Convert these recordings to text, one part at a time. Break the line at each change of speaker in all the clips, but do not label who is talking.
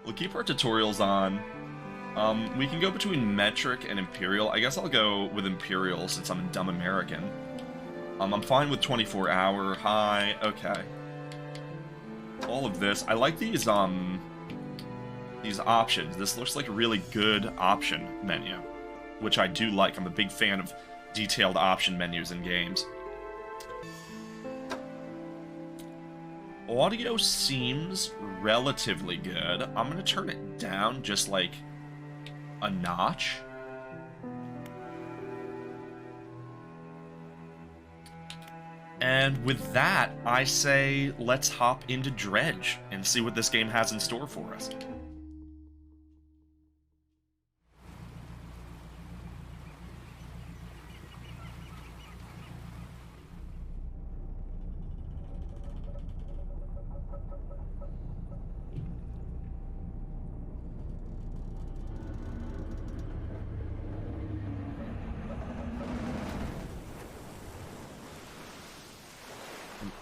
We'll keep our tutorials on. We can go between metric and imperial. I guess I'll go with imperial since I'm a dumb American. I'm fine with 24-hour, high, okay. All of this. I like these options. This looks like a really good option menu, which I do like. I'm a big fan of detailed option menus in games. Audio seems relatively good. I'm going to turn it down just like a notch. And with that, I say let's hop into Dredge and see what this game has in store for us.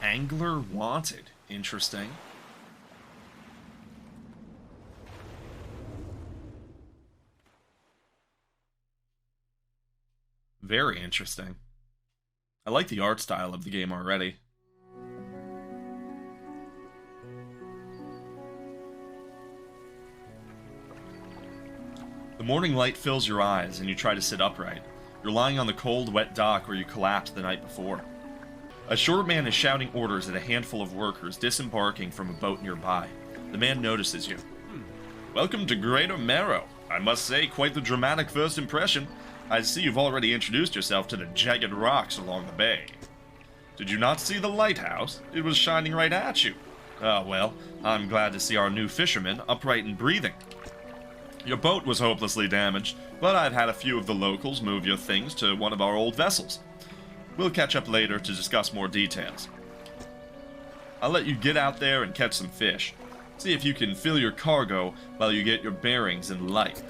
Angler wanted. Interesting. Very interesting. I like the art style of the game already. The morning light fills your eyes and you try to sit upright. You're lying on the cold, wet dock where you collapsed the night before. A short man is shouting orders at a handful of workers disembarking from a boat nearby. The man notices you. Welcome to Greater Marrow. I must say, quite the dramatic first impression. I see you've already introduced yourself to the jagged rocks along the bay. Did you not see the lighthouse? It was shining right at you. Ah, well, I'm glad to see our new fisherman upright and breathing. Your boat was hopelessly damaged, but I've had a few of the locals move your things to one of our old vessels. We'll catch up later to discuss more details. I'll let you get out there and catch some fish. See if you can fill your cargo while you get your bearings in light.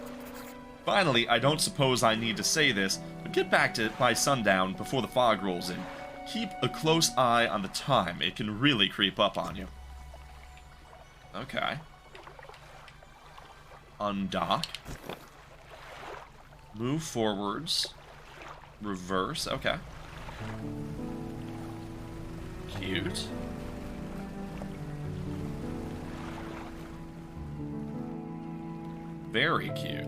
Finally, I don't suppose I need to say this, but get back to it by sundown before the fog rolls in. Keep a close eye on the time. It can really creep up on you. Okay. Undock. Move forwards. Reverse. Okay. Cute. Very cute.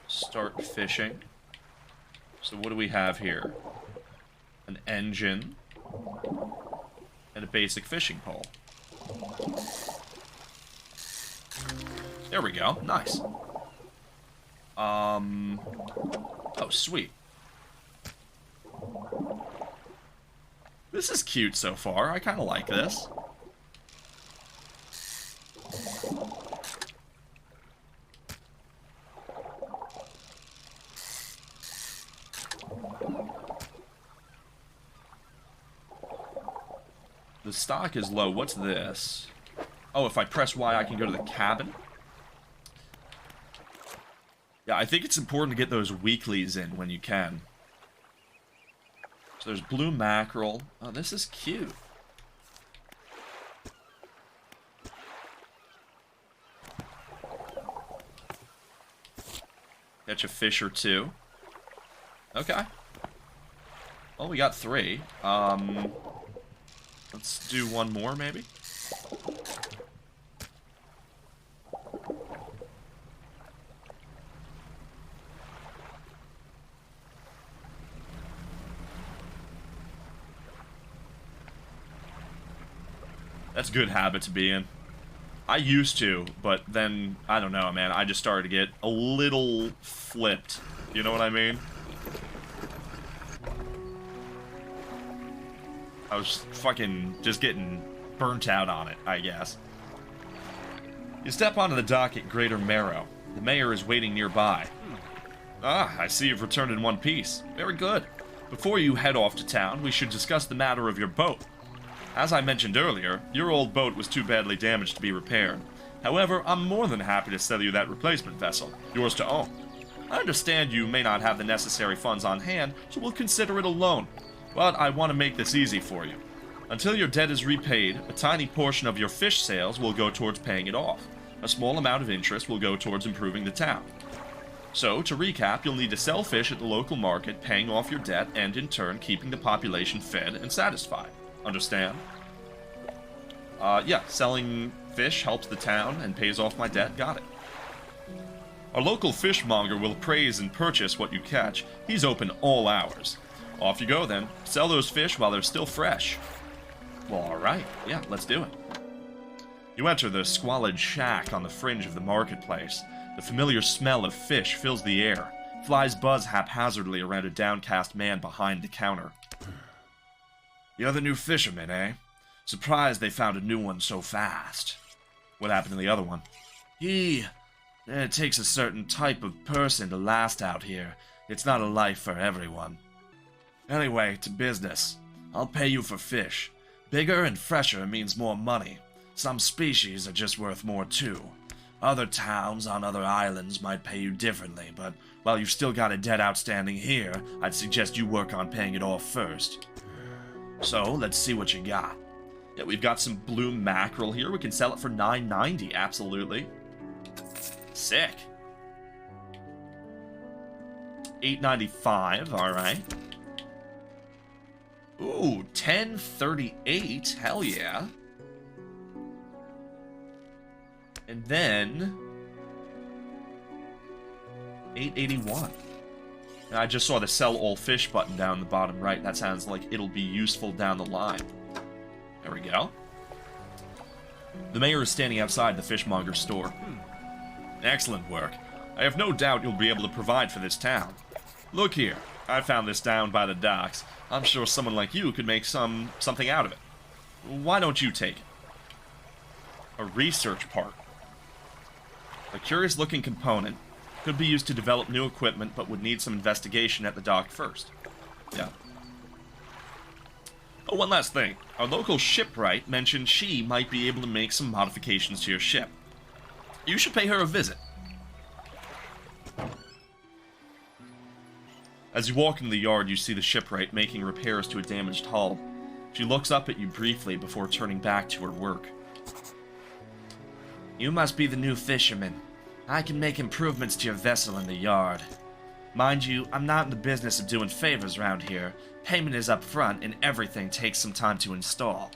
Start fishing. So what do we have here? An engine. And a basic fishing pole. There we go. Nice. Oh, sweet. This is cute so far. I kind of like this. The stock is low. What's this? Oh, if I press Y, I can go to the cabin? Yeah, I think it's important to get those weeklies in when you can. So there's blue mackerel. Oh, this is cute. Catch a fish or two. Okay. Well, we got 3. Let's do one more, maybe? That's a good habit to be in. I used to, but then, I don't know, man. I just started to get a little flipped. You know what I mean? I was fucking just getting burnt out on it, I guess. You step onto the dock at Greater Marrow. The mayor is waiting nearby. Ah, I see you've returned in one piece. Very good. Before you head off to town, we should discuss the matter of your boat. As I mentioned earlier, your old boat was too badly damaged to be repaired. However, I'm more than happy to sell you that replacement vessel, yours to own. I understand you may not have the necessary funds on hand, so we'll consider it a loan. But I want to make this easy for you. Until your debt is repaid, a tiny portion of your fish sales will go towards paying it off. A small amount of interest will go towards improving the town. So, to recap, you'll need to sell fish at the local market, paying off your debt, and in turn, keeping the population fed and satisfied. Understand? Yeah, selling fish helps the town and pays off my debt. Got it. Our local fishmonger will appraise and purchase what you catch. He's open all hours. Off you go then. Sell those fish while they're still fresh. Well, alright. Yeah, let's do it. You enter the squalid shack on the fringe of the marketplace. The familiar smell of fish fills the air. Flies buzz haphazardly around a downcast man behind the counter. You're the new fisherman, eh? Surprised they found a new one so fast. What happened to the other one? It takes a certain type of person to last out here. It's not a life for everyone. Anyway, to business. I'll pay you for fish. Bigger and fresher means more money. Some species are just worth more too. Other towns on other islands might pay you differently, but while you've still got a debt outstanding here, I'd suggest you work on paying it off first. So, let's see what you got. Yeah, we've got some blue mackerel here. We can sell it for $9.90, absolutely. Sick. $8.95, alright. Ooh, $10.38, hell yeah. And then $8.81. I just saw the sell all fish button down the bottom right. That sounds like it'll be useful down the line. There we go. The mayor is standing outside the fishmonger's store. Excellent work. I have no doubt you'll be able to provide for this town. Look here, I found this down by the docks. I'm sure someone like you could make something out of it. Why don't you take it? A research part. A curious-looking component. Could be used to develop new equipment, but would need some investigation at the dock first. Yeah. Oh, one last thing. Our local shipwright mentioned she might be able to make some modifications to your ship. You should pay her a visit. As you walk into the yard, you see the shipwright making repairs to a damaged hull. She looks up at you briefly before turning back to her work. You must be the new fisherman. I can make improvements to your vessel in the yard. Mind you, I'm not in the business of doing favors around here. Payment is up front, and everything takes some time to install.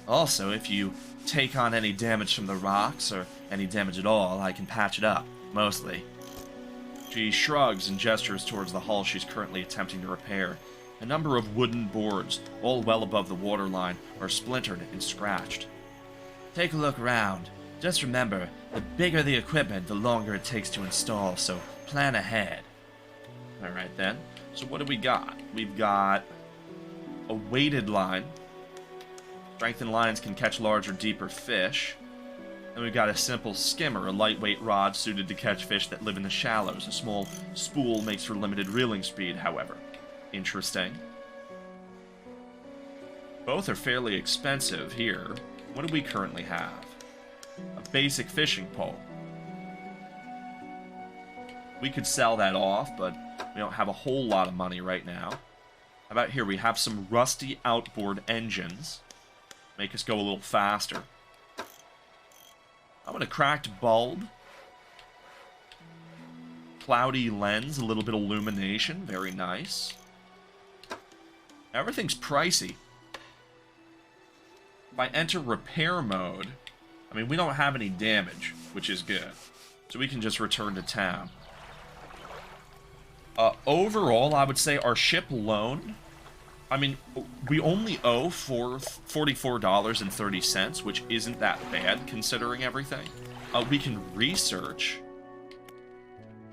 Also, if you take on any damage from the rocks, or any damage at all, I can patch it up, mostly. She shrugs and gestures towards the hull she's currently attempting to repair. A number of wooden boards, all well above the waterline, are splintered and scratched. Take a look around. Just remember, the bigger the equipment, the longer it takes to install, so plan ahead. Alright then, so what do we got? We've got a weighted line. Strengthened lines can catch larger, deeper fish. And we've got a simple skimmer, a lightweight rod suited to catch fish that live in the shallows. A small spool makes for limited reeling speed, however. Interesting. Both are fairly expensive here. What do we currently have? A basic fishing pole. We could sell that off, but we don't have a whole lot of money right now. How about here? We have some rusty outboard engines. Make us go a little faster. I'm going to cracked bulb. Cloudy lens, a little bit of illumination. Very nice. Everything's pricey. If I enter repair mode, I mean, we don't have any damage, which is good. So we can just return to town. Overall, I would say our ship loan, I mean, we only owe for $44.30, which isn't that bad, considering everything. We can research.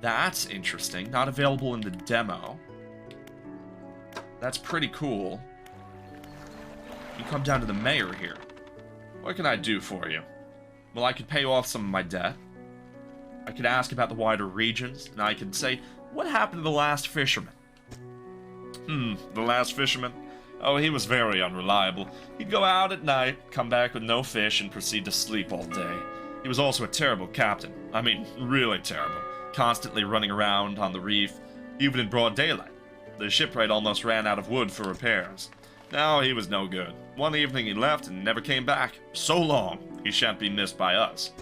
That's interesting. Not available in the demo. That's pretty cool. You come down to the mayor here. What can I do for you? Well, I could pay off some of my debt. I could ask about the wider regions, and I could say, what happened to the last fisherman? The last fisherman? Oh, he was very unreliable. He'd go out at night, come back with no fish, and proceed to sleep all day. He was also a terrible captain. I mean, really terrible. constantly running around on the reef, even in broad daylight. The shipwright almost ran out of wood for repairs. Now he was no good. One evening he left and never came back. So long, he shan't be missed by us.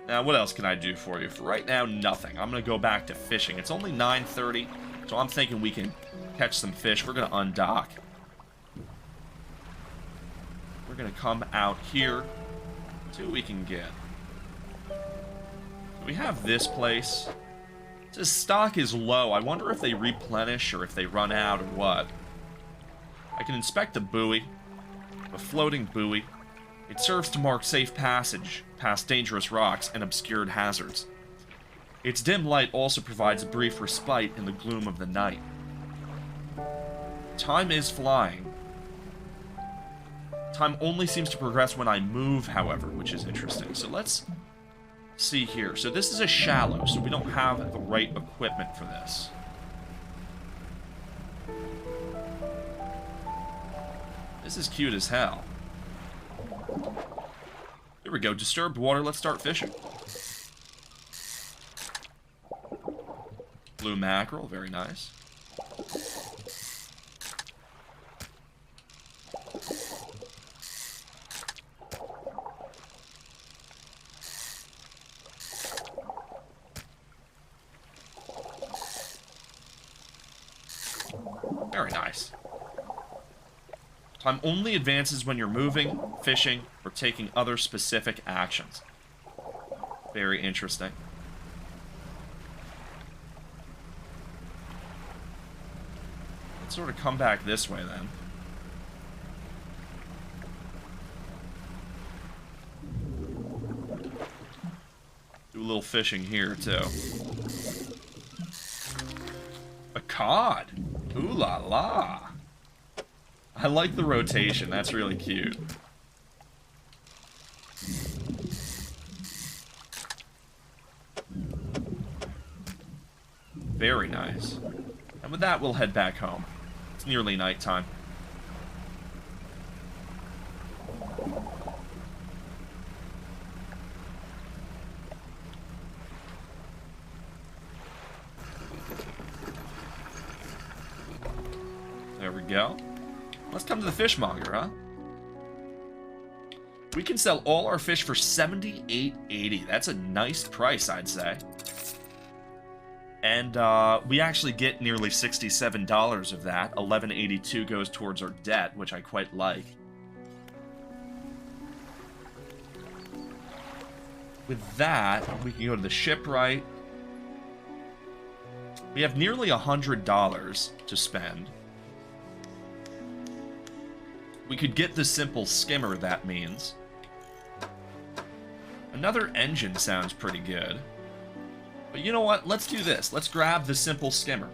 Now, what else can I do for you? For right now, nothing. I'm going to go back to fishing. It's only 9:30, so I'm thinking we can catch some fish. We're going to undock. We're going to come out here. See what we can get. So we have this place. It says stock is low. I wonder if they replenish or if they run out or what. I can inspect a buoy. A floating buoy. It serves to mark safe passage past dangerous rocks and obscured hazards. Its dim light also provides a brief respite in the gloom of the night. Time is flying. Time only seems to progress when I move, however, which is interesting. So let's see here. So this is a shallow, so we don't have the right equipment for this. This is cute as hell. Here we go, disturbed water, let's start fishing. Blue mackerel, very nice. Very nice. Time only advances when you're moving, fishing, or taking other specific actions. Very interesting. Let's sort of come back this way then. Do a little fishing here too. A cod! Ooh la la! I like the rotation, that's really cute. Very nice. And with that, we'll head back home. It's nearly nighttime. There we go. Let's come to the fishmonger, huh? We can sell all our fish for $78.80. That's a nice price, I'd say. And we actually get nearly $67 of that. $11.82 goes towards our debt, which I quite like. With that, we can go to the shipwright. We have nearly $100 to spend. We could get the simple skimmer, that means. Another engine sounds pretty good. But you know what? Let's do this. Let's grab the simple skimmer.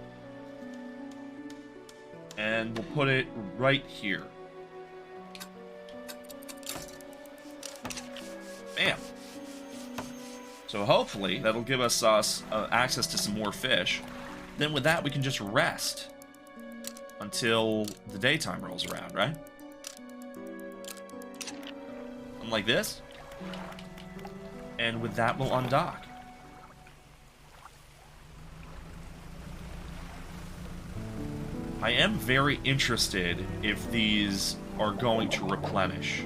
And we'll put it right here. Bam. So hopefully that'll give us access to some more fish. Then with that we can just rest until the daytime rolls around, right? Like this, and with that we'll undock. I am very interested if these are going to replenish.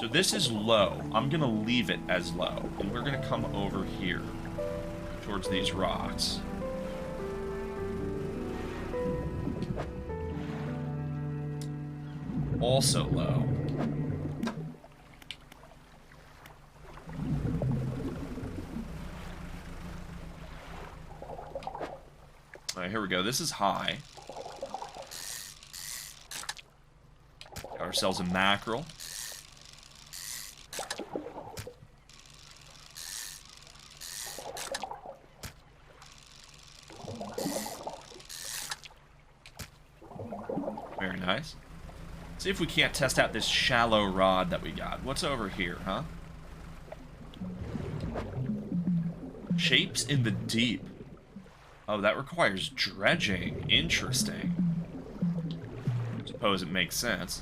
So this is low. I'm gonna leave it as low, and we're gonna come over here towards these rocks. Also low. Alright, here we go. This is high. Got ourselves a mackerel. Very nice. See if we can't test out this shallow rod that we got. What's over here, huh? Shapes in the deep. Oh, that requires dredging. Interesting. Suppose it makes sense.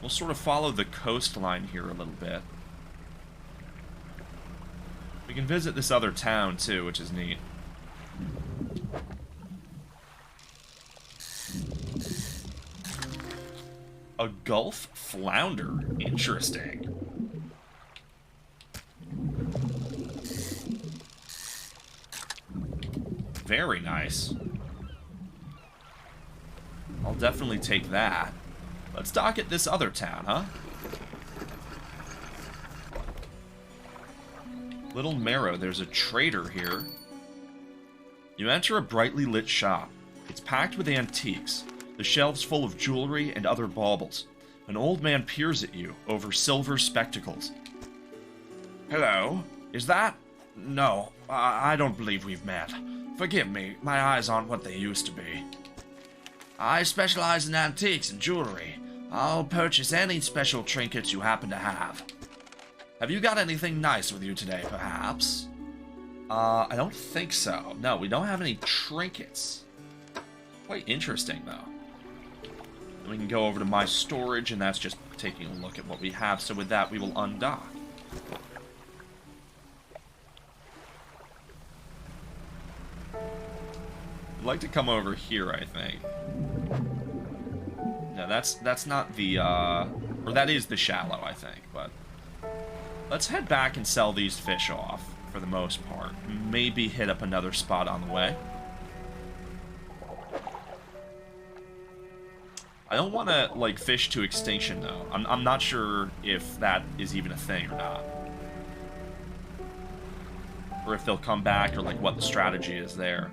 We'll sort of follow the coastline here a little bit. We can visit this other town, too, which is neat. A Gulf Flounder. Interesting. Very nice. I'll definitely take that. Let's dock at this other town, huh? Little Marrow, there's a trader here. You enter a brightly lit shop. It's packed with antiques, the shelves full of jewelry and other baubles. An old man peers at you over silver spectacles. Hello, is that? No, I don't believe we've met. Forgive me, my eyes aren't what they used to be. I specialize in antiques and jewelry. I'll purchase any special trinkets you happen to have. Have you got anything nice with you today, perhaps? I don't think so. No, we don't have any trinkets. Quite interesting, though. And we can go over to my storage, and that's just taking a look at what we have. So with that, we will undock. I'd like to come over here, I think. No, that's not the, or that is the shallow, I think, but... Let's head back and sell these fish off, for the most part. Maybe hit up another spot on the way. I don't want to, like, fish to extinction, though. I'm not sure if that is even a thing or not. Or if they'll come back, or, like, what the strategy is there.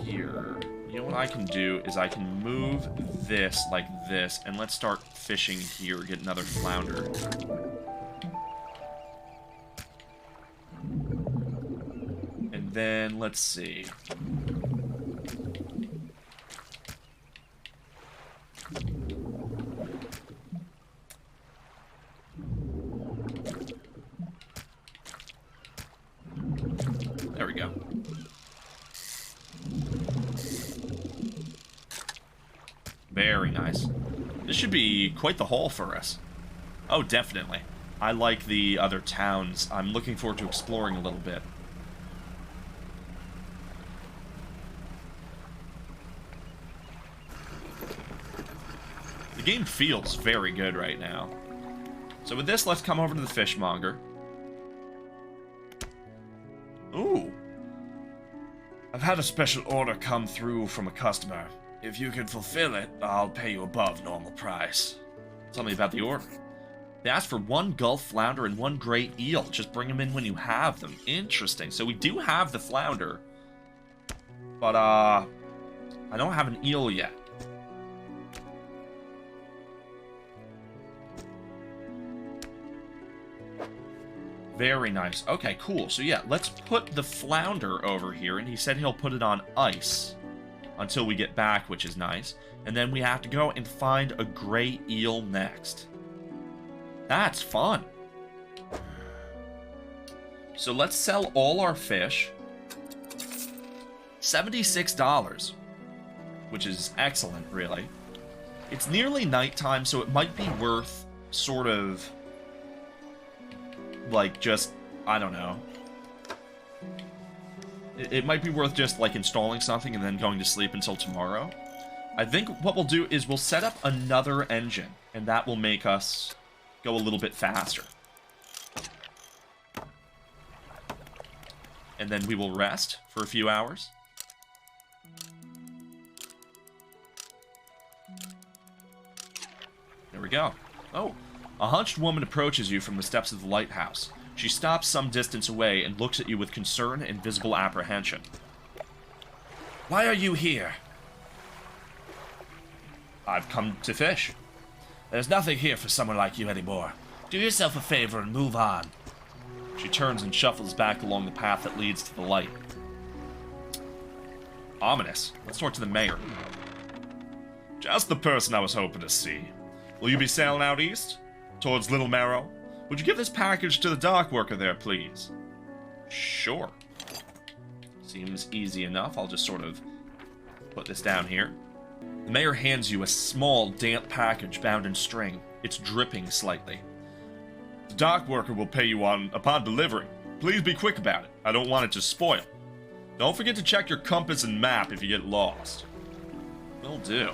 Here. You know what I can do is I can move this like this, and let's start fishing here, get another flounder. And then, let's see. There we go. Very nice. This should be quite the haul for us. Oh, definitely. I like the other towns. I'm looking forward to exploring a little bit. The game feels very good right now. So with this, let's come over to the fishmonger. Ooh. I've had a special order come through from a customer. If you can fulfill it, I'll pay you above normal price. Tell me about the order. They asked for 1 Gulf Flounder and 1 Gray Eel. Just bring them in when you have them. Interesting. So we do have the Flounder. But, I don't have an eel yet. Very nice. Okay, cool. So yeah, let's put the Flounder over here. And he said he'll put it on ice until we get back, which is nice. And then we have to go and find a Gray Eel next. That's fun. So let's sell all our fish. $76, which is excellent, really. It's nearly nighttime, so it might be worth sort of, like, just, I don't know. It might be worth just, like, installing something and then going to sleep until tomorrow. I think what we'll do is we'll set up another engine, and that will make us go a little bit faster. And then we will rest for a few hours. There we go. Oh, a hunched woman approaches you from the steps of the lighthouse. She stops some distance away and looks at you with concern and visible apprehension. Why are you here? I've come to fish. There's nothing here for someone like you anymore. Do yourself a favor and move on. She turns and shuffles back along the path that leads to the light. Ominous. Let's talk to the mayor. Just the person I was hoping to see. Will you be sailing out east? Towards Little Marrow? Would you give this package to the dock worker there, please? Sure. Seems easy enough. I'll just sort of put this down here. The mayor hands you a small, damp package bound in string. It's dripping slightly. The dock worker will pay you upon delivery. Please be quick about it. I don't want it to spoil. Don't forget to check your compass and map if you get lost. Will do.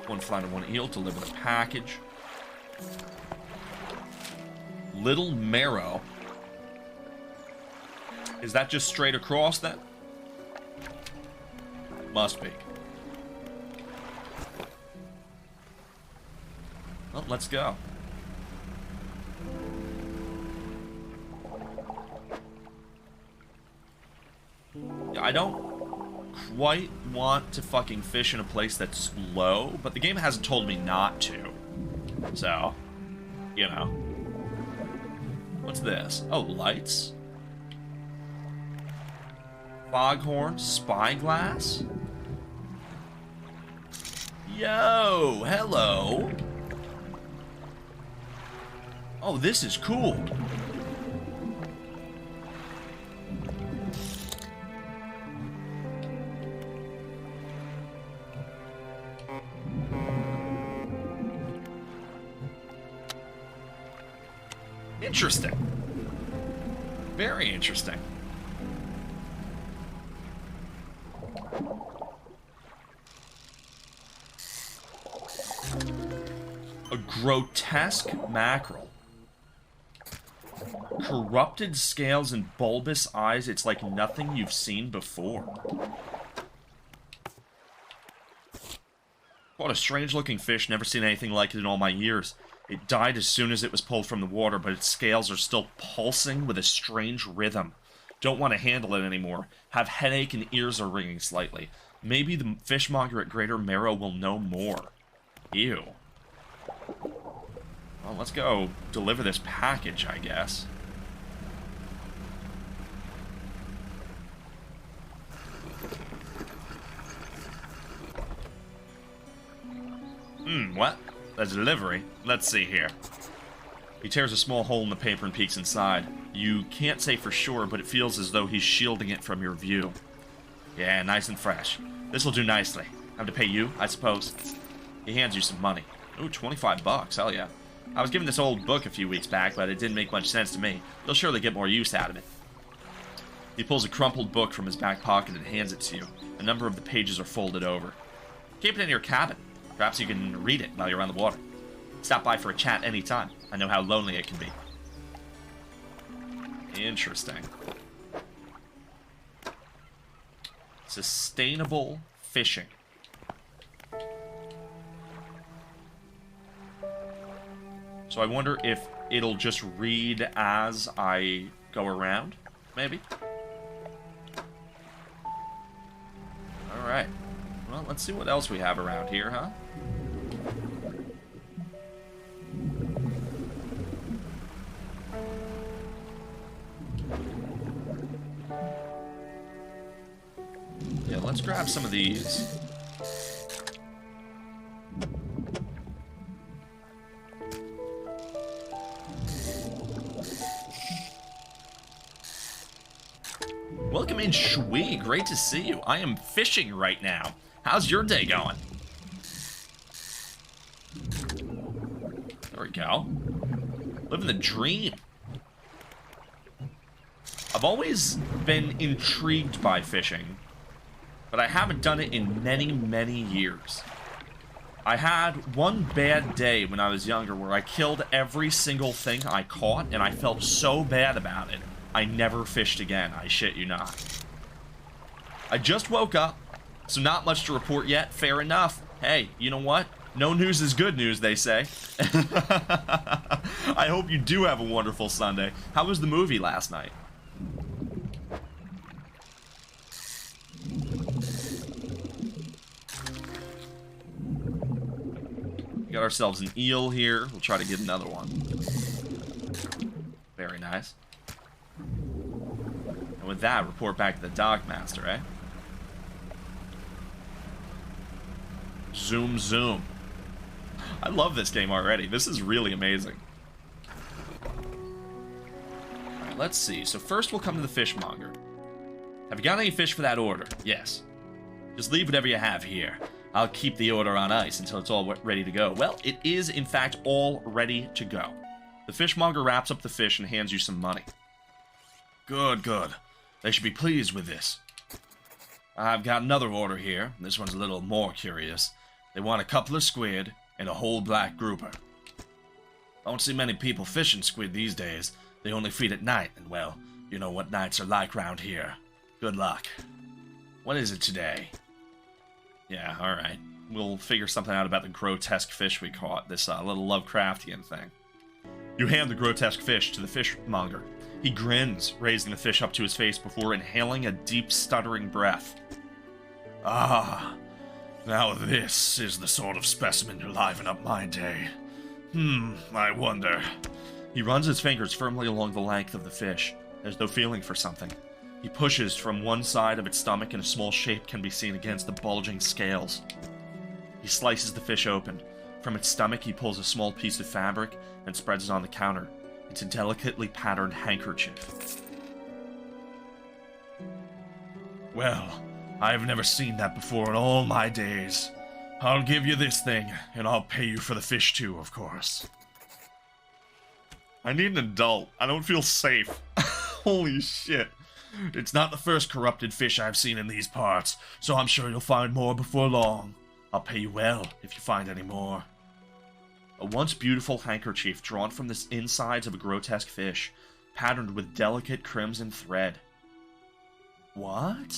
One fly to one eel, deliver the package. Little Marrow. Is that just straight across then? Must be. Well, let's go. I don't quite want to fucking fish in a place that's low, but the game hasn't told me not to. So, you know. What's this? Oh, lights? Foghorn? Spyglass? Yo, hello. Oh, this is cool. Interesting. Very interesting. A grotesque mackerel. Corrupted scales and bulbous eyes. It's like nothing you've seen before. What a strange-looking fish. Never seen anything like it in all my years. It died as soon as it was pulled from the water, but its scales are still pulsing with a strange rhythm. Don't want to handle it anymore. Have headache and ears are ringing slightly. Maybe the fishmonger at Greater Marrow will know more. Ew. Well, let's go deliver this package, I guess. What? A delivery? Let's see here. He tears a small hole in the paper and peeks inside. You can't say for sure, but it feels as though he's shielding it from your view. Yeah, nice and fresh. This'll do nicely. Have to pay you, I suppose. He hands you some money. Ooh, 25 bucks, hell yeah. I was given this old book a few weeks back, but it didn't make much sense to me. You'll surely get more use out of it. He pulls a crumpled book from his back pocket and hands it to you. A number of the pages are folded over. Keep it in your cabin. Perhaps you can read it while you're on the water. Stop by for a chat anytime. I know how lonely it can be. Interesting. Sustainable fishing. So I wonder if it'll just read as I go around, maybe? Alright. Well, let's see what else we have around here, huh? Yeah, let's grab some of these. Welcome in, Shui. Great to see you. I am fishing right now. How's your day going? There we go. Living the dream. I've always been intrigued by fishing, but I haven't done it in many, many years. I had one bad day when I was younger where I killed every single thing I caught, and I felt so bad about it, I never fished again, I shit you not. I just woke up, so not much to report yet, fair enough. Hey, you know what? No news is good news, they say. I hope you do have a wonderful Sunday. How was the movie last night? We got ourselves an eel here. We'll try to get another one. Very nice. And with that, report back to the dockmaster, eh? Zoom, zoom. I love this game already. This is really amazing. Alright, let's see. So first we'll come to the fishmonger. Have you got any fish for that order? Yes. Just leave whatever you have here. I'll keep the order on ice until it's all ready to go. Well, it is, in fact, all ready to go. The fishmonger wraps up the fish and hands you some money. Good, good. They should be pleased with this. I've got another order here. This one's a little more curious. They want a couple of squid and a whole black grouper. Don't see many people fishing squid these days. They only feed at night, and well, you know what nights are like round here. Good luck. What is it today? Yeah, alright. We'll figure something out about the grotesque fish we caught, this little Lovecraftian thing. You hand the grotesque fish to the fishmonger. He grins, raising the fish up to his face before inhaling a deep, stuttering breath. Ah, now this is the sort of specimen to liven up my day. I wonder. He runs his fingers firmly along the length of the fish, as though feeling for something. He pushes from one side of its stomach and a small shape can be seen against the bulging scales. He slices the fish open. From its stomach he pulls a small piece of fabric and spreads it on the counter. It's a delicately patterned handkerchief. Well, I've never seen that before in all my days. I'll give you this thing, and I'll pay you for the fish too, of course. I need an adult. I don't feel safe. Holy shit. It's not the first corrupted fish I've seen in these parts, so I'm sure you'll find more before long. I'll pay you well if you find any more. A once beautiful handkerchief drawn from the insides of a grotesque fish, patterned with delicate crimson thread. What?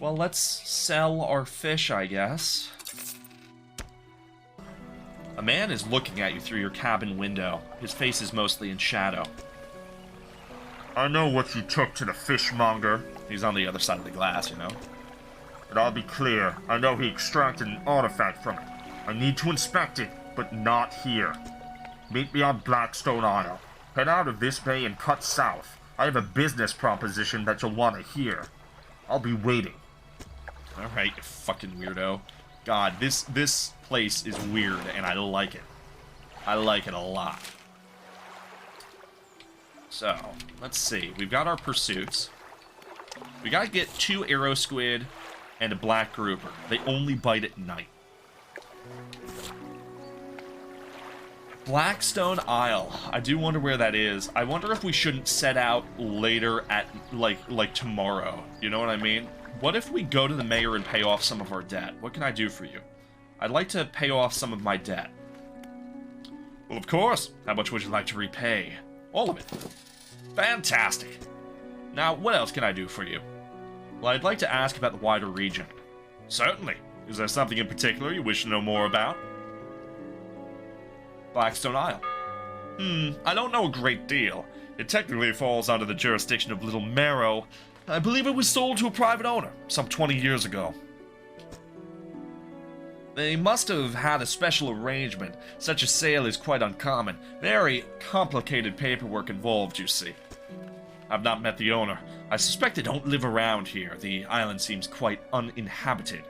Well, let's sell our fish, I guess. A man is looking at you through your cabin window. His face is mostly in shadow. I know what you took to the fishmonger. He's on the other side of the glass, you know. But I'll be clear, I know he extracted an artifact from it. I need to inspect it, but not here. Meet me on Blackstone Isle. Head out of this bay and cut south. I have a business proposition that you'll want to hear. I'll be waiting. Alright, you fucking weirdo. God, this place is weird, and I like it. I like it a lot. So, let's see. We've got our pursuits. We gotta get 2 arrow squid and a black grouper. They only bite at night. Blackstone Isle. I do wonder where that is. I wonder if we shouldn't set out later at, like tomorrow. You know what I mean? What if we go to the mayor and pay off some of our debt? What can I do for you? I'd like to pay off some of my debt. Well, of course. How much would you like to repay? All of it. Fantastic. Now, what else can I do for you? Well, I'd like to ask about the wider region. Certainly. Is there something in particular you wish to know more about? Blackstone Isle. I don't know a great deal. It technically falls under the jurisdiction of Little Marrow. I believe it was sold to a private owner some 20 years ago. They must have had a special arrangement. Such a sale is quite uncommon. Very complicated paperwork involved, you see. I've not met the owner. I suspect they don't live around here. The island seems quite uninhabited.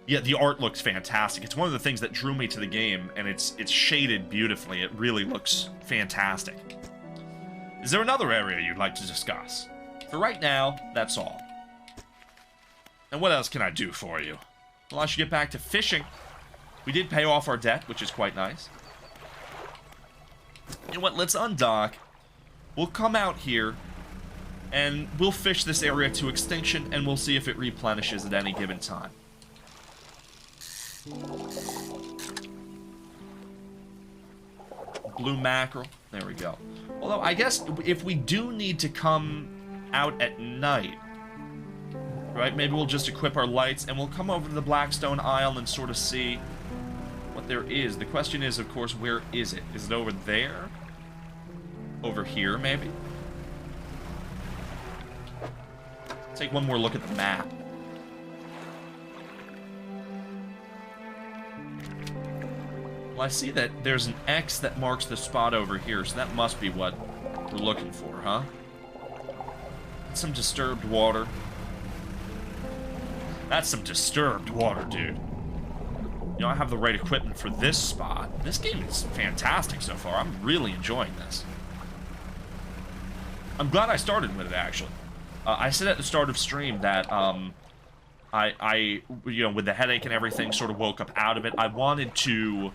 Yet the art looks fantastic. It's one of the things that drew me to the game, and it's shaded beautifully. It really looks fantastic. Is there another area you'd like to discuss? For right now, that's all. And what else can I do for you? Well, I should get back to fishing. We did pay off our debt, which is quite nice. You know what, let's undock. We'll come out here, and we'll fish this area to extinction, and we'll see if it replenishes at any given time. Blue mackerel. There we go. Although, I guess if we do need to come out at night, right, maybe we'll just equip our lights and we'll come over to the Blackstone Isle and sort of see what there is. The question is, of course, where is it? Is it over there? Over here, maybe? Take one more look at the map. Well, I see that there's an X that marks the spot over here, so that must be what we're looking for, huh? Some disturbed water. That's some disturbed water, dude. You know, I have the right equipment for this spot. This game is fantastic so far. I'm really enjoying this. I'm glad I started with it, actually. I said at the start of stream that, you know, with the headache and everything, sort of woke up out of it. I wanted to,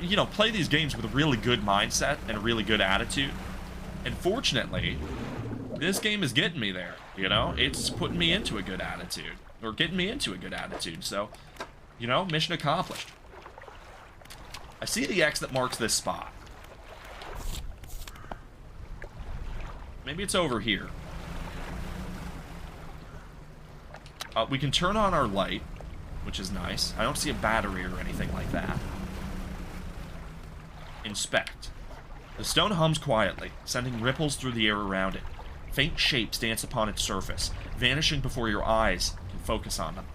you know, play these games with a really good mindset and a really good attitude. And fortunately, this game is getting me there, you know? It's putting me into a good attitude. Or getting me into a good attitude, so, you know, mission accomplished. I see the X that marks this spot. Maybe it's over here. We can turn on our light, which is nice. I don't see a battery or anything like that. Inspect. The stone hums quietly, sending ripples through the air around it. Faint shapes dance upon its surface, vanishing before your eyes can focus on them.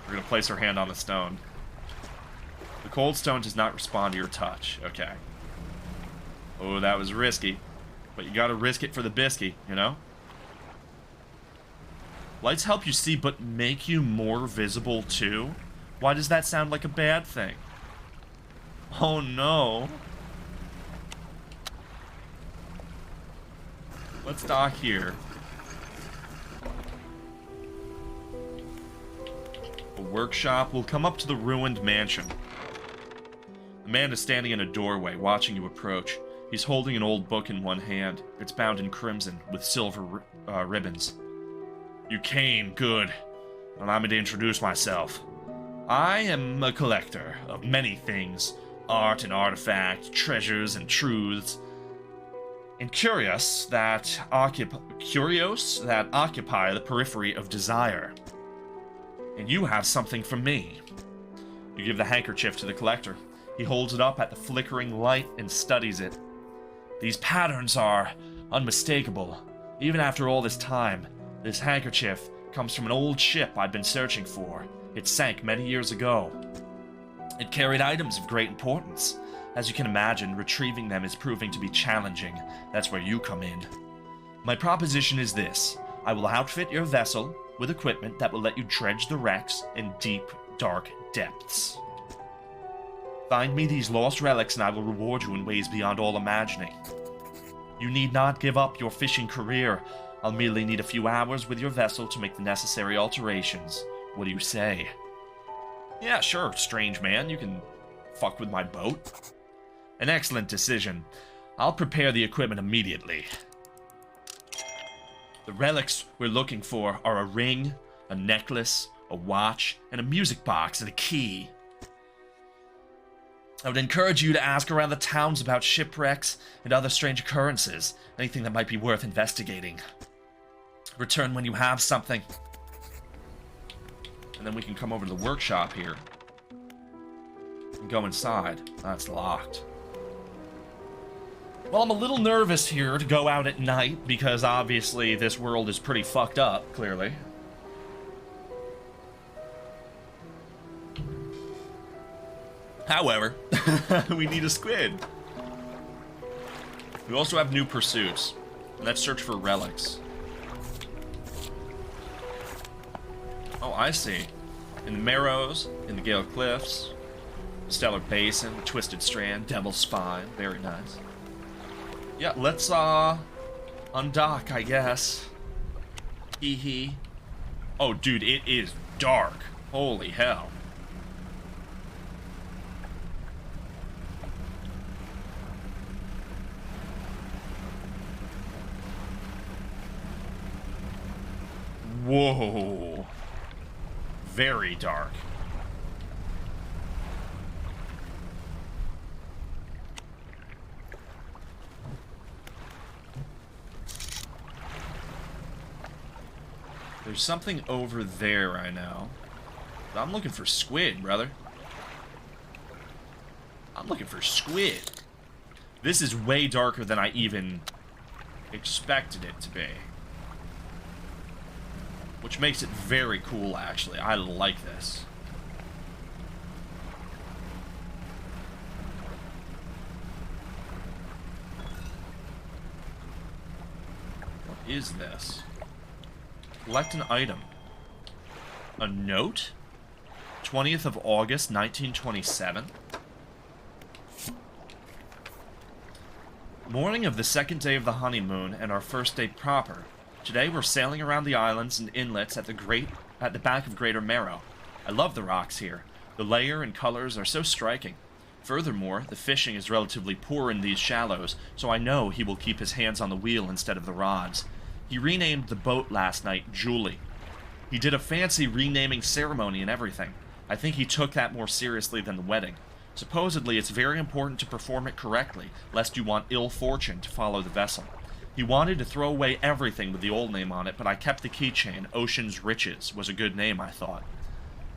We're going to place our hand on the stone. The cold stone does not respond to your touch. Okay. Oh, that was risky. But you gotta risk it for the biscuit, you know? Lights help you see, but make you more visible, too? Why does that sound like a bad thing? Oh, no. Let's dock here. A workshop. We'll come up to the ruined mansion. The man is standing in a doorway, watching you approach. He's holding an old book in one hand. It's bound in crimson, with silver ribbons. You came, good. Allow me to introduce myself. I am a collector of many things. Art and artifacts, treasures and truths. And curious that occupy the periphery of desire. And you have something from me. You give the handkerchief to the collector. He holds it up at the flickering light and studies it. These patterns are unmistakable. Even after all this time, this handkerchief comes from an old ship I'd been searching for. It sank many years ago. It carried items of great importance. As you can imagine, retrieving them is proving to be challenging. That's where you come in. My proposition is this. I will outfit your vessel with equipment that will let you dredge the wrecks in deep, dark depths. Find me these lost relics and I will reward you in ways beyond all imagining. You need not give up your fishing career. I'll merely need a few hours with your vessel to make the necessary alterations. What do you say? Yeah, sure, strange man. You can fuck with my boat. An excellent decision. I'll prepare the equipment immediately. The relics we're looking for are a ring, a necklace, a watch, and a music box and a key. I would encourage you to ask around the towns about shipwrecks and other strange occurrences, anything that might be worth investigating. Return when you have something. And then we can come over to the workshop here. And go inside. That's locked. Well, I'm a little nervous here to go out at night, because obviously this world is pretty fucked up, clearly. However, we need a squid. We also have new pursuits. Let's search for relics. Oh, I see. In the Marrows, in the Gale Cliffs, Stellar Basin, Twisted Strand, Devil's Spine. Very nice. Yeah, let's, undock, I guess. Hee hee. Oh, dude, it is dark. Holy hell. Whoa. Very dark. There's something over there, I know. But I'm looking for squid, brother. I'm looking for squid. This is way darker than I even expected it to be. Which makes it very cool, actually. I like this. What is this? Collect an item. A note? 20th of August, 1927? Morning of the second day of the honeymoon and our first day proper. Today we're sailing around the islands and inlets at the back of Greater Marrow. I love the rocks here. The layer and colors are so striking. Furthermore, the fishing is relatively poor in these shallows, so I know he will keep his hands on the wheel instead of the rods. He renamed the boat last night Julie. He did a fancy renaming ceremony and everything. I think he took that more seriously than the wedding. Supposedly, it's very important to perform it correctly, lest you want ill fortune to follow the vessel. He wanted to throw away everything with the old name on it, but I kept the keychain. Ocean's Riches was a good name, I thought.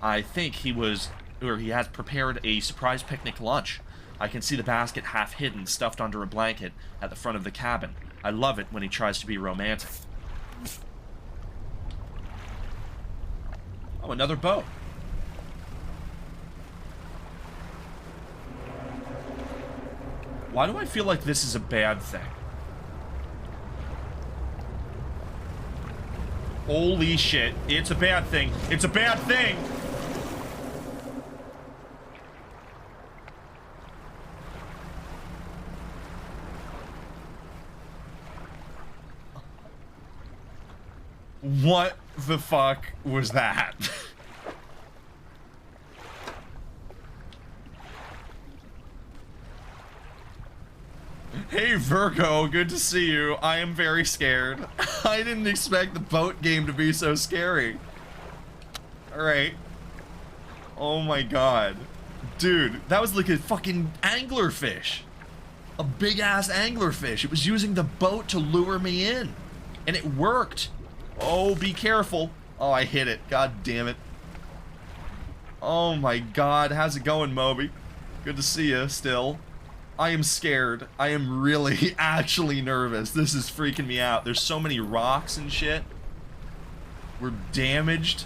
I think he has prepared a surprise picnic lunch. I can see the basket half hidden, stuffed under a blanket, at the front of the cabin. I love it when he tries to be romantic. Oh, another boat. Why do I feel like this is a bad thing? Holy shit, it's a bad thing. It's a bad thing! What the fuck was that? Hey Virgo, good to see you. I am very scared. I didn't expect the boat game to be so scary. Alright. Oh my god. Dude, that was like a fucking anglerfish. A big ass anglerfish. It was using the boat to lure me in. And it worked. Oh, be careful. Oh, I hit it. God damn it. Oh my god. How's it going, Moby? Good to see you still. I am scared. I am really actually nervous. This is freaking me out. There's so many rocks and shit. We're damaged.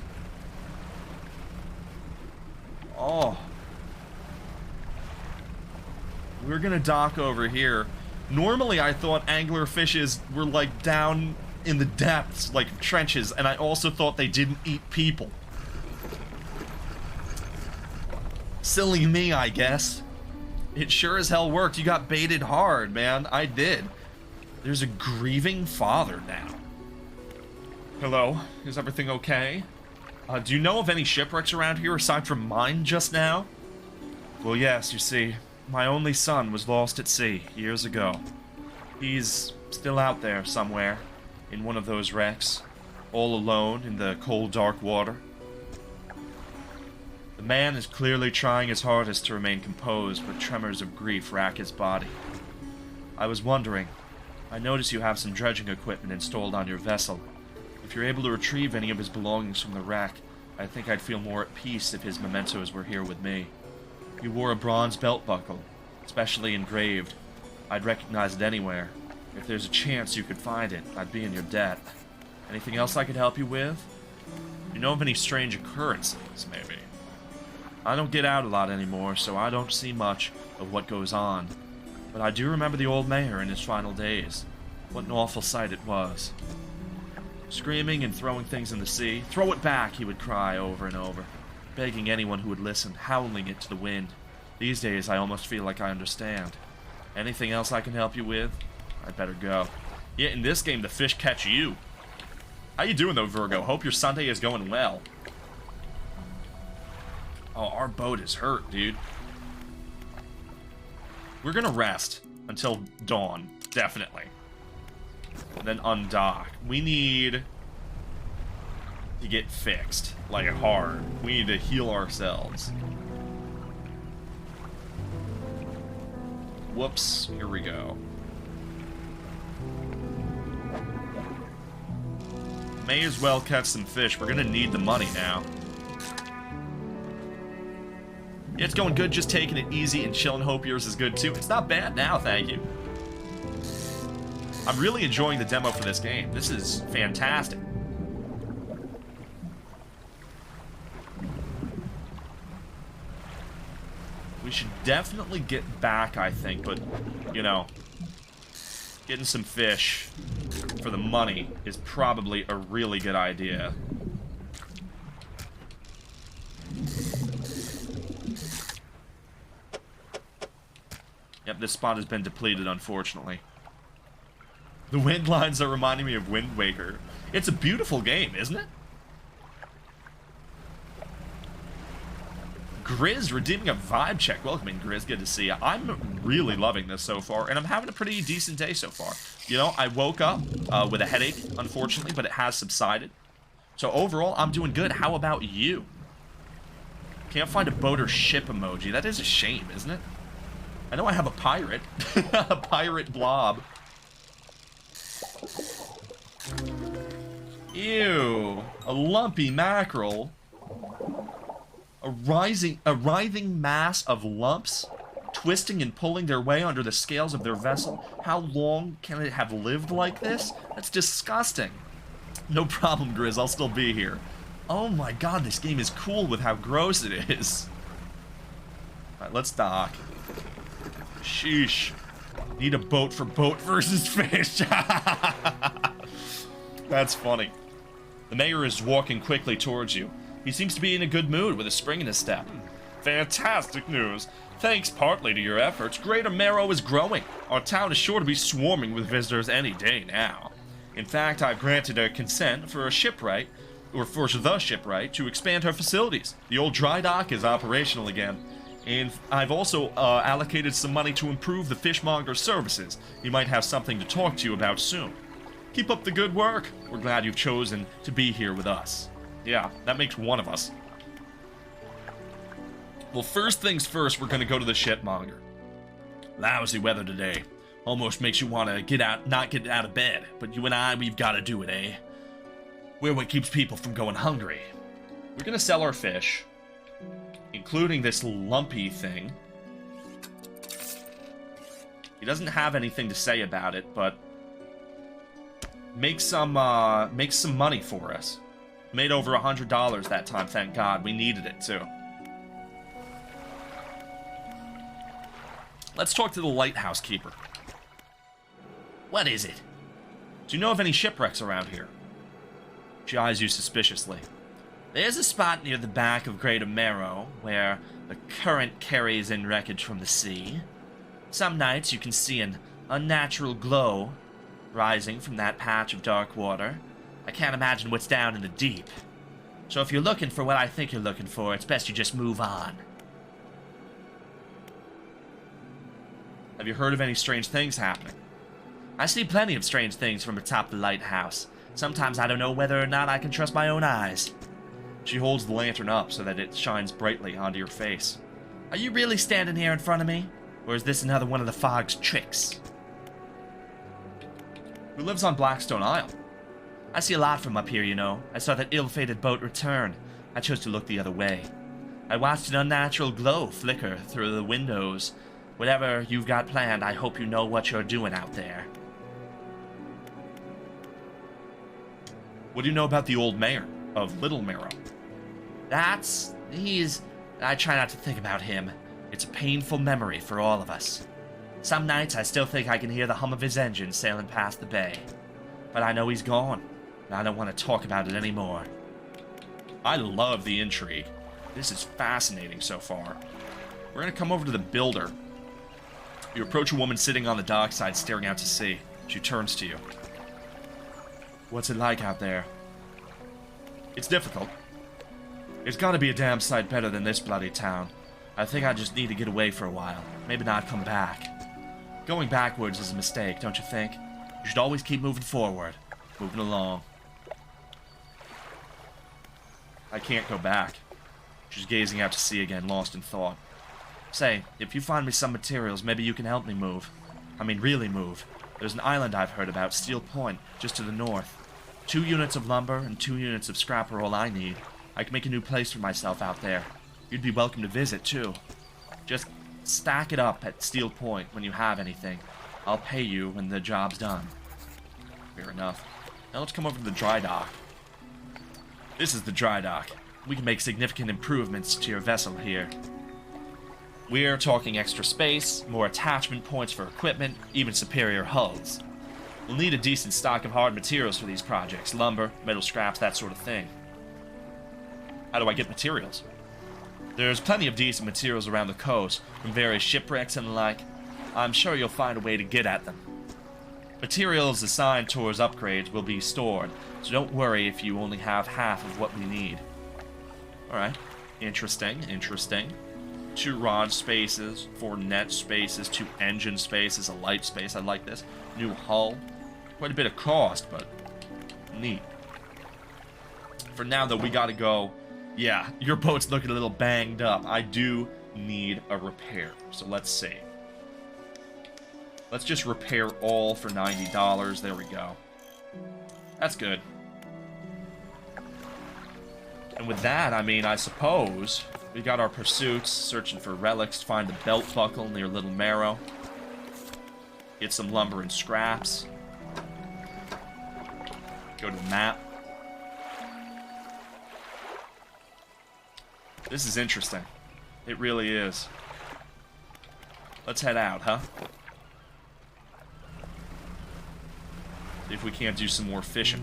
Oh. We're gonna dock over here. Normally I thought anglerfishes were like down in the depths, like trenches, and I also thought they didn't eat people. Silly me, I guess. It sure as hell worked. You got baited hard, man. I did. There's a grieving father now. Hello, is everything okay? Do you know of any shipwrecks around here aside from mine just now? Well, yes, you see, my only son was lost at sea years ago. He's still out there somewhere, in one of those wrecks, all alone in the cold, dark water. The man is clearly trying his hardest to remain composed, but tremors of grief rack his body. I was wondering, I notice you have some dredging equipment installed on your vessel. If you're able to retrieve any of his belongings from the wreck, I think I'd feel more at peace if his mementos were here with me. You wore a bronze belt buckle, specially engraved. I'd recognize it anywhere. If there's a chance you could find it, I'd be in your debt. Anything else I could help you with? You know of any strange occurrences, maybe? I don't get out a lot anymore, so I don't see much of what goes on. But I do remember the old mayor in his final days. What an awful sight it was. Screaming and throwing things in the sea. Throw it back, he would cry over and over, begging anyone who would listen, howling it to the wind. These days, I almost feel like I understand. Anything else I can help you with? I'd better go. Yeah, in this game, the fish catch you. How you doing, though, Virgo? Hope your Sunday is going well. Oh, our boat is hurt, dude. We're gonna rest until dawn, definitely. And then undock. We need to get fixed, like hard. We need to heal ourselves. Whoops, here we go. May as well catch some fish. We're gonna need the money now. Yeah, it's going good, just taking it easy and chilling. Hope yours is good too. It's not bad now, thank you. I'm really enjoying the demo for this game. This is fantastic. We should definitely get back, I think, but, you know, getting some fish for the money is probably a really good idea. Yep, this spot has been depleted, unfortunately. The wind lines are reminding me of Wind Waker. It's a beautiful game, isn't it? Grizz redeeming a vibe check. Welcome in, Grizz. Good to see you. I'm really loving this so far, and I'm having a pretty decent day so far. You know, I woke up with a headache, unfortunately, but it has subsided. So overall, I'm doing good. How about you? Can't find a boat or ship emoji. That is a shame, isn't it? I know I have a pirate. A pirate blob. Ew. A lumpy mackerel. A writhing mass of lumps, twisting and pulling their way under the scales of their vessel. How long can it have lived like this? That's disgusting. No problem, Grizz. I'll still be here. Oh my god, this game is cool with how gross it is. Alright, let's dock. Sheesh. Need a boat for boat versus fish. That's funny. The mayor is walking quickly towards you. He seems to be in a good mood with a spring in his step. Fantastic news. Thanks partly to your efforts, Greater Marrow is growing. Our town is sure to be swarming with visitors any day now. In fact, I've granted a consent for a shipwright, or for the shipwright, to expand her facilities. The old dry dock is operational again. And I've also allocated some money to improve the fishmonger's services. He might have something to talk to you about soon. Keep up the good work. We're glad you've chosen to be here with us. Yeah, that makes one of us. Well, first things first, we're gonna go to the shipmonger. Lousy weather today. Almost makes you want to not get out of bed. But you and I, we've got to do it, eh? We're what keeps people from going hungry. We're gonna sell our fish, including this lumpy thing. He doesn't have anything to say about it, but make some money for us. Made over $100 that time, thank God. We needed it too. Let's talk to the lighthouse keeper. What is it? Do you know of any shipwrecks around here? She eyes you suspiciously. There's a spot near the back of Greater Marrow where the current carries in wreckage from the sea. Some nights you can see an unnatural glow rising from that patch of dark water. I can't imagine what's down in the deep. So if you're looking for what I think you're looking for, it's best you just move on. Have you heard of any strange things happening? I see plenty of strange things from atop the lighthouse. Sometimes I don't know whether or not I can trust my own eyes. She holds the lantern up so that it shines brightly onto your face. Are you really standing here in front of me? Or is this another one of the fog's tricks? Who lives on Blackstone Isle? I see a lot from up here, you know. I saw that ill-fated boat return. I chose to look the other way. I watched an unnatural glow flicker through the windows. Whatever you've got planned, I hope you know what you're doing out there. What do you know about the old mayor of Little Marrow? I try not to think about him. It's a painful memory for all of us. Some nights I still think I can hear the hum of his engine sailing past the bay. But I know he's gone, and I don't want to talk about it anymore. I love the intrigue. This is fascinating so far. We're going to come over to the builder. You approach a woman sitting on the dockside staring out to sea. She turns to you. What's it like out there? It's difficult. It's gotta be a damn sight better than this bloody town. I think I just need to get away for a while. Maybe not come back. Going backwards is a mistake, don't you think? You should always keep moving forward. Moving along. I can't go back. She's gazing out to sea again, lost in thought. Say, if you find me some materials, maybe you can help me move. I mean, really move. There's an island I've heard about, Steel Point, just to the north. 2 units of lumber and 2 units of scrap are all I need. I can make a new place for myself out there. You'd be welcome to visit, too. Just stack it up at Steel Point when you have anything. I'll pay you when the job's done. Fair enough. Now let's come over to the dry dock. This is the dry dock. We can make significant improvements to your vessel here. We're talking extra space, more attachment points for equipment, even superior hulls. We'll need a decent stock of hard materials for these projects. Lumber, metal scraps, that sort of thing. How do I get materials? There's plenty of decent materials around the coast, from various shipwrecks and the like. I'm sure you'll find a way to get at them. Materials assigned towards upgrades will be stored, so don't worry if you only have half of what we need. Alright. Interesting, interesting. 2 rod spaces, 4 net spaces, 2 engine spaces, a light space. I like this. New hull. Quite a bit of cost, but neat. For now, though, we gotta go. Yeah, your boat's looking a little banged up. I do need a repair, so let's see. Let's just repair all for $90. There we go. That's good. And with that, I mean, I suppose we got our pursuits, searching for relics, find the belt buckle near Little Marrow, get some lumber and scraps, go to the map. This is interesting. It really is. Let's head out, huh? See if we can't do some more fishing.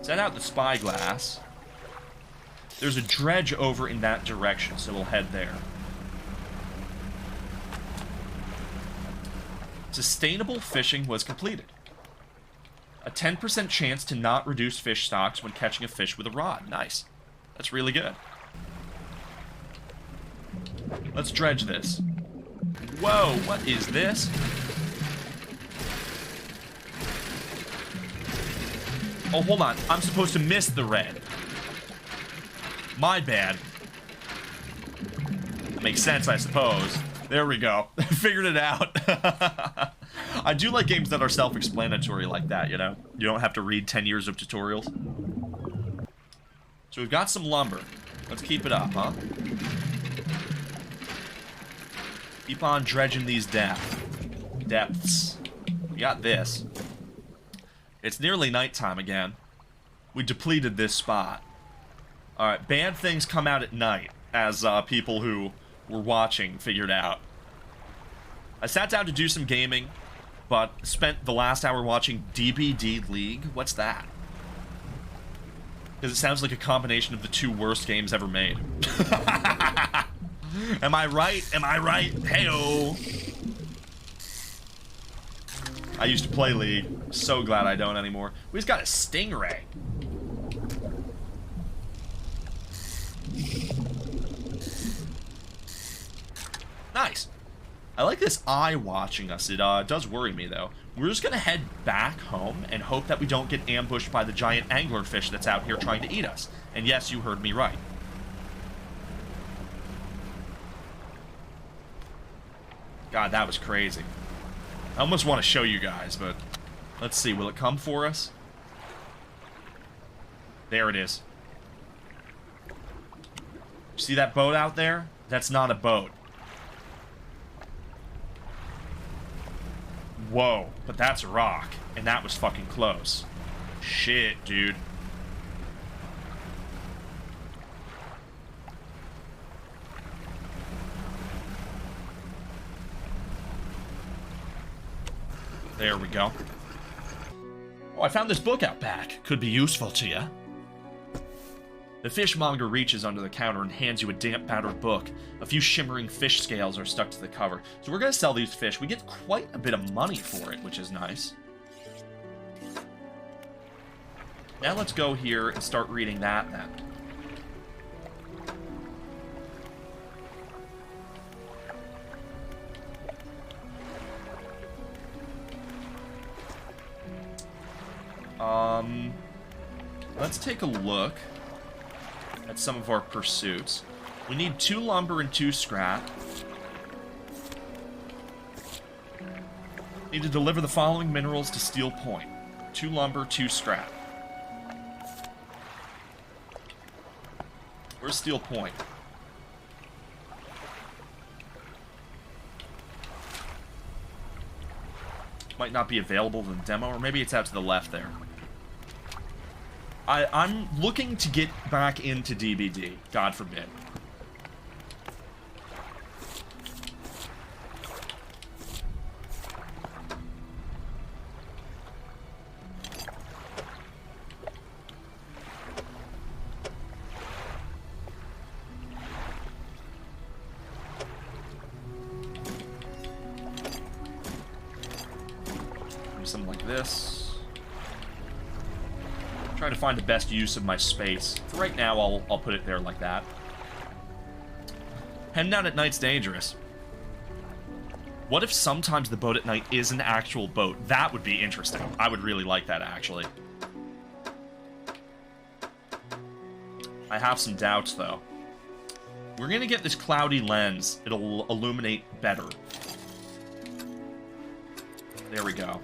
Set out the spyglass. There's a dredge over in that direction, so we'll head there. Sustainable fishing was completed. A 10% chance to not reduce fish stocks when catching a fish with a rod. Nice. That's really good. Let's dredge this. Whoa, what is this? Oh, hold on. I'm supposed to miss the red. My bad. That makes sense, I suppose. There we go. Figured it out. I do like games that are self-explanatory like that, you know? You don't have to read 10 years of tutorials. So we've got some lumber. Let's keep it up, huh? Keep on dredging these depths. We got this. It's nearly nighttime again. We depleted this spot. Alright, bad things come out at night, as people who were watching figured out. I sat down to do some gaming, but spent the last hour watching DBD League. What's that? Because it sounds like a combination of the 2 worst games ever made. Am I right? Am I right? Hey-oh! I used to play League. So glad I don't anymore. We just got a stingray. Nice. I like this eye watching us. It does worry me, though. We're just going to head back home and hope that we don't get ambushed by the giant anglerfish that's out here trying to eat us. And yes, you heard me right. God, that was crazy. I almost want to show you guys, but let's see. Will it come for us? There it is. See that boat out there? That's not a boat. Whoa, but that's a rock. And that was fucking close. Shit, dude. There we go. Oh, I found this book out back. Could be useful to you. The fishmonger reaches under the counter and hands you a damp, battered book. A few shimmering fish scales are stuck to the cover. So we're going to sell these fish. We get quite a bit of money for it, which is nice. Now let's go here and start reading that then. Let's take a look at some of our pursuits. We need 2 lumber and 2 scrap. Need to deliver the following minerals to Steel Point. 2 lumber, 2 scrap. Where's Steel Point? Might not be available in the demo, or maybe it's out to the left there. I'm looking to get back into DBD, God forbid. this. Try to find the best use of my space. For right now, I'll put it there like that. Heading out at night's dangerous. What if sometimes the boat at night is an actual boat? That would be interesting. I would really like that, actually. I have some doubts, though. We're gonna get this cloudy lens. It'll illuminate better. There we go.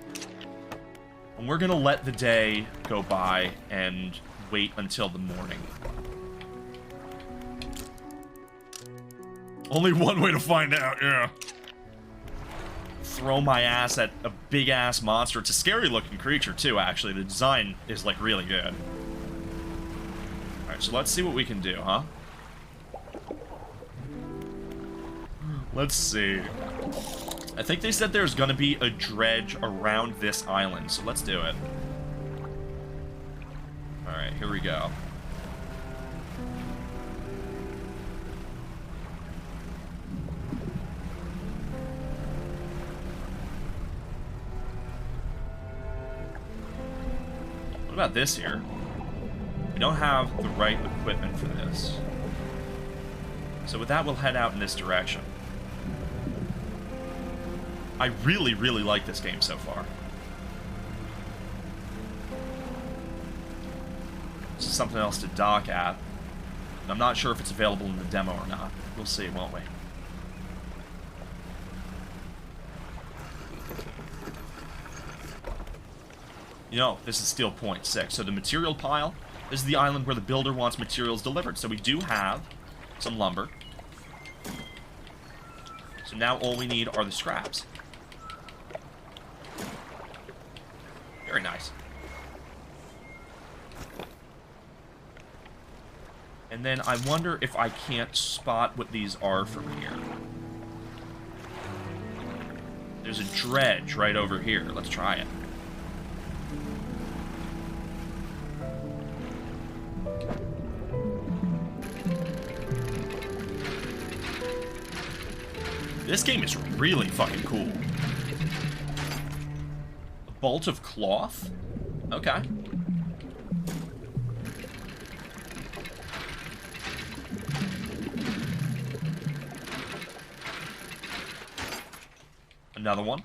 And we're gonna let the day go by and wait until the morning. Only one way to find out, yeah. Throw my ass at a big-ass monster. It's a scary-looking creature, too, actually. The design is, like, really good. Alright, so let's see what we can do, huh? Let's see. I think they said there's gonna be a dredge around this island, so let's do it. Alright, here we go. What about this here? We don't have the right equipment for this. So with that, we'll head out in this direction. I really, really like this game so far. This is something else to dock at. I'm not sure if it's available in the demo or not. We'll see, won't we? You know, this is still point 6. So the material pile, this is the island where the builder wants materials delivered. So we do have some lumber. So now all we need are the scraps. Very nice. And then I wonder if I can't spot what these are from here. There's a dredge right over here. Let's try it. This game is really fucking cool. A bolt of cloth? Okay. Another one.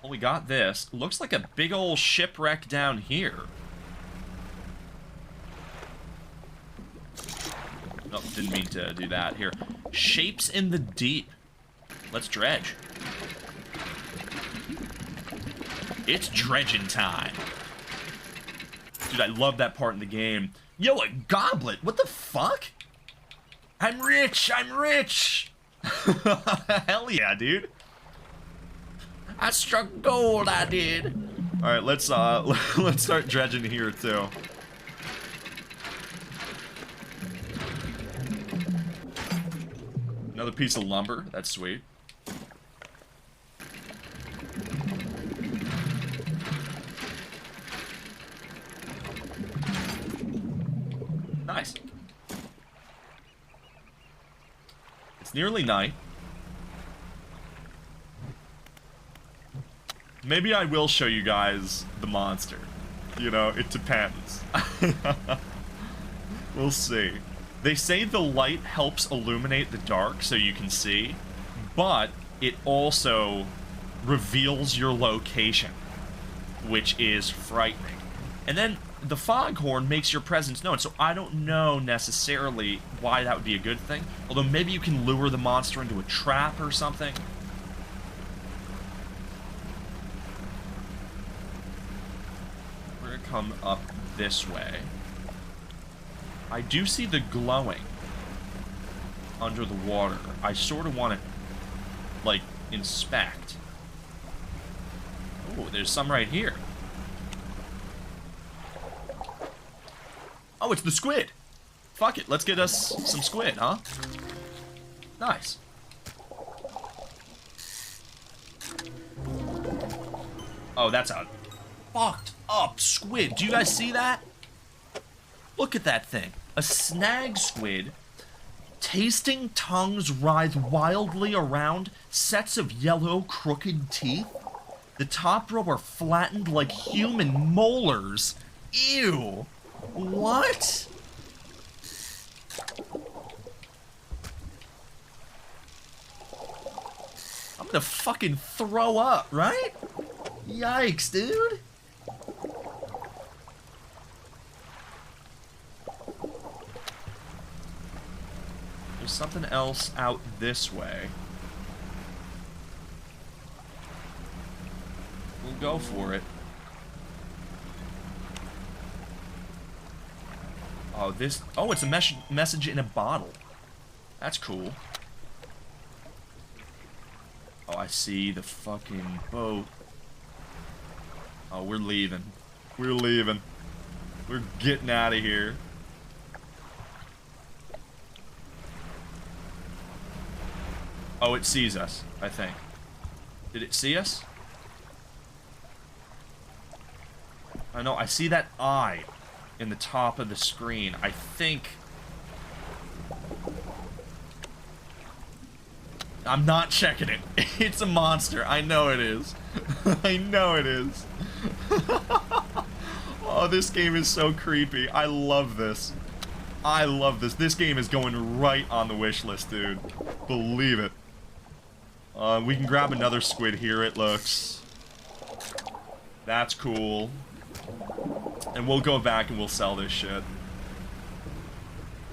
Well, we got this. Looks like a big old shipwreck down here. Oh, didn't mean to do that. Here. Shapes in the deep. Let's dredge. It's dredging time. Dude, I love that part in the game. Yo, a goblet! What the fuck? I'm rich! I'm rich! Hell yeah, dude. I struck gold, I did. Alright, let's start dredging here, too. Another piece of lumber. That's sweet. Nice. It's nearly night. Maybe I will show you guys the monster. You know, it depends. We'll see. They say the light helps illuminate the dark so you can see, but it also reveals your location, which is frightening. And then the foghorn makes your presence known, so I don't know necessarily why that would be a good thing. Although maybe you can lure the monster into a trap or something. We're gonna come up this way. I do see the glowing under the water. I sort of want to, like, inspect. Oh, there's some right here. Oh, it's the squid. Fuck it, let's get us some squid, huh? Nice. Oh, that's a fucked up squid. Do you guys see that? Look at that thing. A snag squid Tasting tongues writhe wildly around sets of yellow, crooked teeth. The top row are flattened like human molars. Ew. What? I'm gonna fucking throw up, right? Yikes, dude. There's something else out this way. We'll go for it. Oh, this... Oh, it's a message in a bottle. That's cool. Oh, I see the fucking boat. Oh, we're leaving. We're leaving. We're getting out of here. Oh, it sees us, I think. Did it see us? I know, I see that eye in the top of the screen. I think... I'm not checking it. It's a monster. I know it is. I know it is. Oh, this game is so creepy. I love this. I love this. This game is going right on the wish list, dude. Believe it. We can grab another squid here, it looks. That's cool. And we'll go back and we'll sell this shit.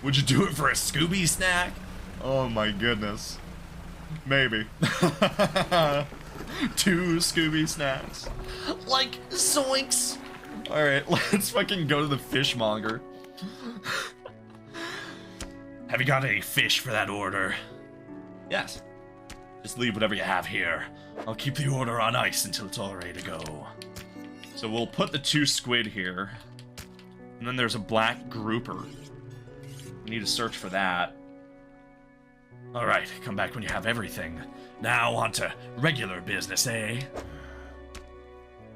Would you do it for a Scooby snack? Oh my goodness. Maybe. 2 Scooby snacks. Like, zoinks! Alright, let's fucking go to the fishmonger. Have you got any fish for that order? Yes. Just leave whatever you have here. I'll keep the order on ice until it's all ready to go. So we'll put the 2 squid here. And then there's a black grouper. We need to search for that. Alright, come back when you have everything. Now on to regular business, eh?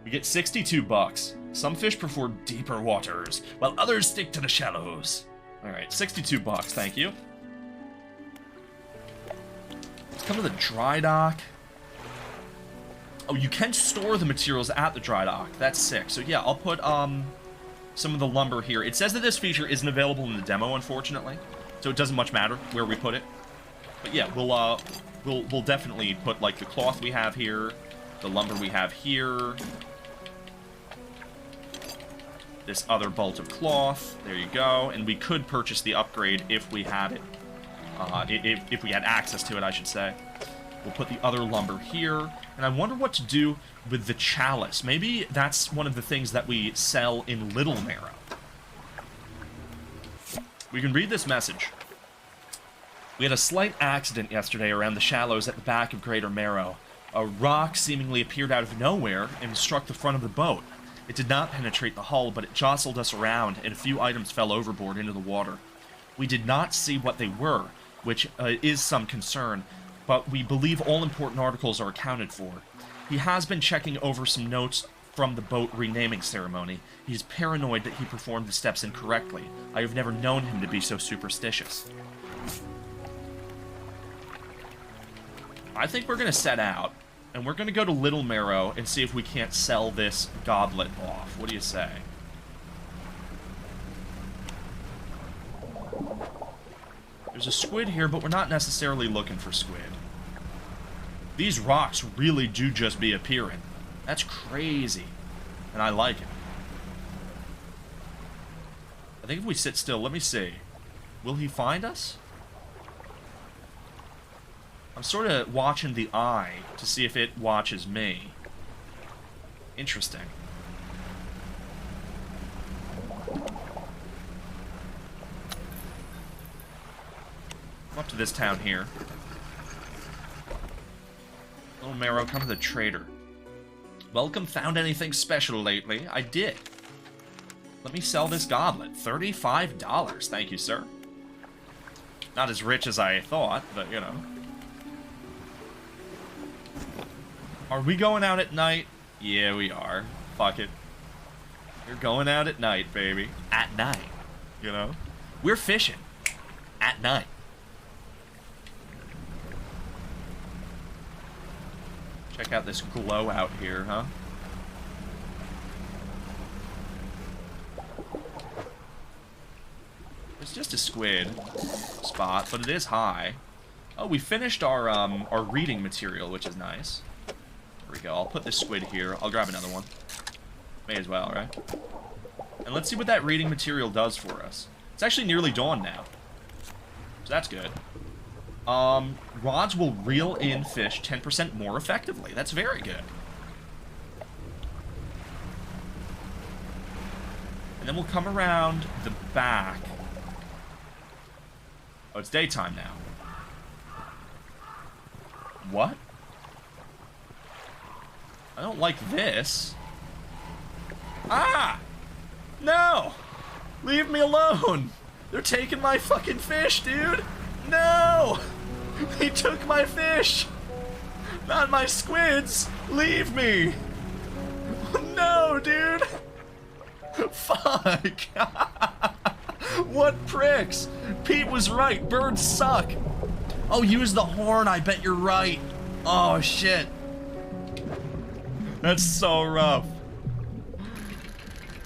We get 62 bucks. Some fish prefer deeper waters, while others stick to the shallows. Alright, 62 bucks, thank you. Let's come to the dry dock. Oh, you can store the materials at the dry dock. That's sick. So yeah, I'll put some of the lumber here. It says that this feature isn't available in the demo, unfortunately. So it doesn't much matter where we put it. But yeah, we'll definitely put like the cloth we have here, the lumber we have here, this other bolt of cloth. There you go. And we could purchase the upgrade if we had it. If we had access to it, I should say. We'll put the other lumber here. And I wonder what to do with the chalice. Maybe that's one of the things that we sell in Little Marrow. We can read this message. We had a slight accident yesterday around the shallows at the back of Greater Marrow. A rock seemingly appeared out of nowhere and struck the front of the boat. It did not penetrate the hull, but it jostled us around, and a few items fell overboard into the water. We did not see what they were, which is some concern, but we believe all important articles are accounted for. He has been checking over some notes from the boat renaming ceremony. He's paranoid that he performed the steps incorrectly. I have never known him to be so superstitious. I think we're going to set out, and we're going to go to Little Marrow and see if we can't sell this goblet off. What do you say? There's a squid here, but we're not necessarily looking for squid. These rocks really do just be appearing. That's crazy. And I like it. I think if we sit still, let me see. Will he find us? I'm sort of watching the eye to see if it watches me. Interesting. I'm up to this town here. Little Marrow, come to the trader. Welcome, found anything special lately? I did. Let me sell this goblet. $35. Thank you, sir. Not as rich as I thought, but you know. Are we going out at night? Yeah, we are. Fuck it. We're going out at night, baby. At night. You know? We're fishing. At night. Check out this glow out here, huh? It's just a squid spot, but it is high. Oh, we finished our reading material, which is nice. There we go. I'll put this squid here. I'll grab another one. May as well, right? And let's see what that reading material does for us. It's actually nearly dawn now. So that's good. Rods will reel in fish 10% more effectively. That's very good. And then we'll come around the back. Oh, it's daytime now. What? I don't like this. Ah! No! Leave me alone! They're taking my fucking fish, dude! No! He took my fish! Not my squids! Leave me! No, dude! Fuck! What pricks? Pete was right, birds suck! Oh, use the horn, I bet you're right. Oh, shit. That's so rough.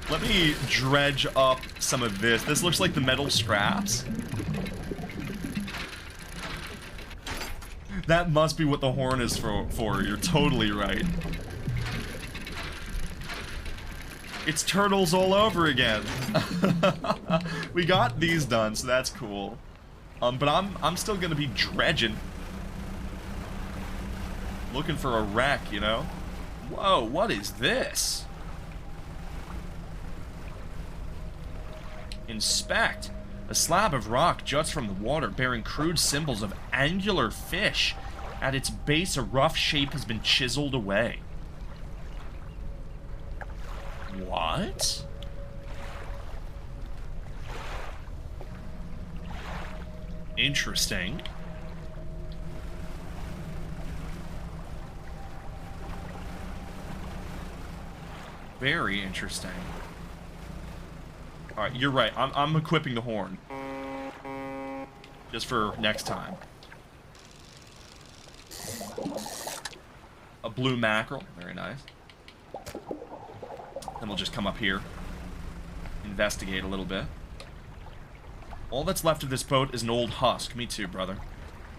Let me dredge up some of this. This looks like the metal scraps. That must be what the horn is for. You're totally right. It's turtles all over again. We got these done, so that's cool. But I'm still gonna be dredging. Looking for a wreck, you know? Whoa, what is this? Inspect. A slab of rock juts from the water, bearing crude symbols of angular fish. At its base, a rough shape has been chiseled away. What? Interesting. Very interesting. Alright, you're right. I'm equipping the horn. Just for next time. A blue mackerel. Very nice. Then we'll just come up here. Investigate a little bit. All that's left of this boat is an old husk. Me too, brother.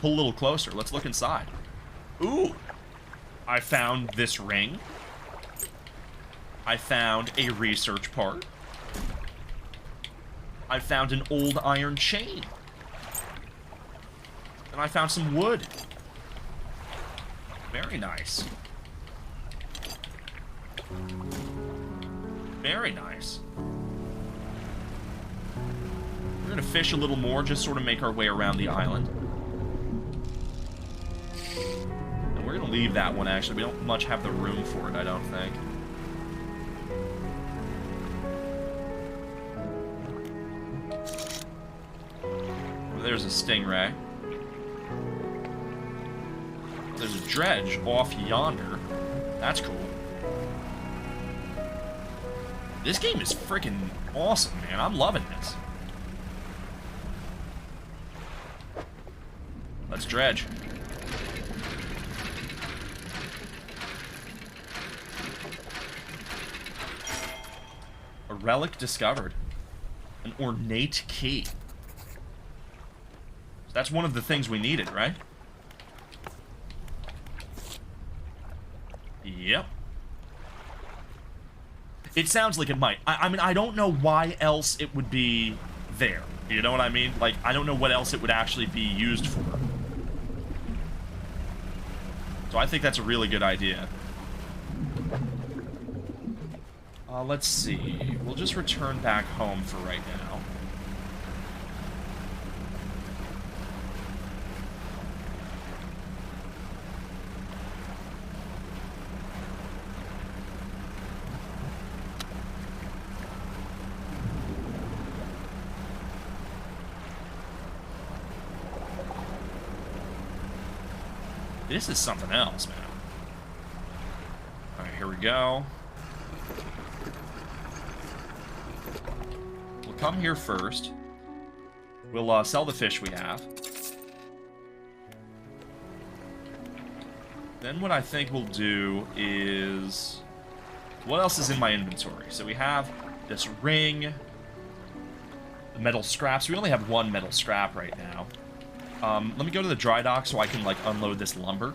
Pull a little closer. Let's look inside. Ooh! I found this ring. I found a research part. I found an old iron chain. And I found some wood. Very nice. Very nice. We're gonna fish a little more, just sort of make our way around the island. And we're gonna leave that one, actually. We don't much have the room for it, I don't think. There's a stingray. There's a dredge off yonder. That's cool. This game is freaking awesome, man. I'm loving this. Let's dredge. A relic discovered. An ornate key. That's one of the things we needed, right? Yep. It sounds like it might. I mean, I don't know why else it would be there. You know what I mean? Like, I don't know what else it would actually be used for. So I think that's a really good idea. Let's see. We'll just return back home for right now. This is something else, man. Alright, here we go. We'll come here first. We'll sell the fish we have. Then what I think we'll do is... What else is in my inventory? So we have this ring, the metal scraps. We only have one metal scrap right now. Let me go to the dry dock so I can, like, unload this lumber.